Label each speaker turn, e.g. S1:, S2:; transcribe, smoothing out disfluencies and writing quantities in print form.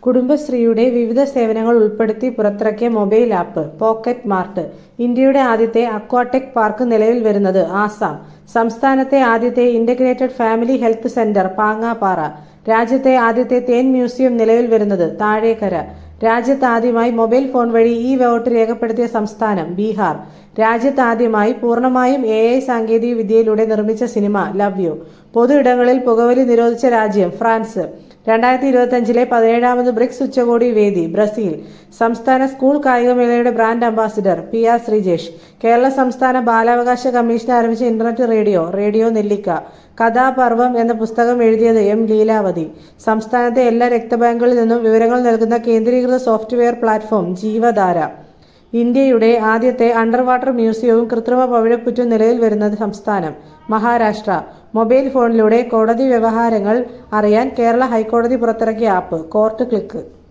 S1: കുടുംബശ്രീയുടെ വിവിധ സേവനങ്ങൾ ഉൾപ്പെടുത്തി പുറത്തിറക്കിയ മൊബൈൽ ആപ്പ് പോക്കറ്റ് മാർട്ട്. ഇന്ത്യയുടെ ആദ്യത്തെ അക്വാടെക് പാർക്ക് നിലവിൽ വരുന്നത് ആസാം. സംസ്ഥാനത്തെ ആദ്യത്തെ integrated family health centre Pangappara. രാജ്യത്തെ ആദ്യത്തെ തേൻ മ്യൂസിയം നിലവിൽ വരുന്നത് താഴേക്കര. രാജ്യത്താദ്യമായി മൊബൈൽ ഫോൺ വഴി വോട്ട് രേഖപ്പെടുത്തിയ സംസ്ഥാനം ബീഹാർ. രാജ്യത്താദ്യമായി പൂർണ്ണമായും AI സാങ്കേതിക വിദ്യയിലൂടെ നിർമ്മിച്ച സിനിമ ലവ് യു. പൊതു ഇടങ്ങളിൽ പുകവലി നിരോധിച്ച രാജ്യം ഫ്രാൻസ്. 2025 17ാമത് ബ്രിക്സ് ഉച്ചകോടി വേദി ബ്രസീൽ. സംസ്ഥാന സ്കൂൾ കായികമേളയുടെ brand ambassador PR Sreejesh. Kerala സംസ്ഥാന ബാലാവകാശ കമ്മീഷൻ ആരംഭിച്ച ഇന്റർനെറ്റ് റേഡിയോ നെല്ലിക്ക. കഥാപർവം എന്ന പുസ്തകം എഴുതിയത് M ലീലാവതി. സംസ്ഥാനത്തെ എല്ലാ രക്തബാങ്കുകളിൽ നിന്നും വിവരങ്ങൾ നൽകുന്ന കേന്ദ്രീകൃത സോഫ്റ്റ്വെയർ പ്ലാറ്റ്ഫോം ജീവധാര. ഇന്ത്യയുടെ ആദ്യത്തെ അണ്ടർ വാട്ടർ മ്യൂസിയവും കൃത്രിമ പവിഴപ്പുറ്റും നിലവിൽ വരുന്ന സംസ്ഥാനം മഹാരാഷ്ട്ര. മൊബൈൽ ഫോണിലൂടെ കോടതി വ്യവഹാരങ്ങൾ അറിയാൻ കേരള ഹൈക്കോടതി പുറത്തിറക്കിയ ആപ്പ് കോർട്ട് ക്ലിക്ക്.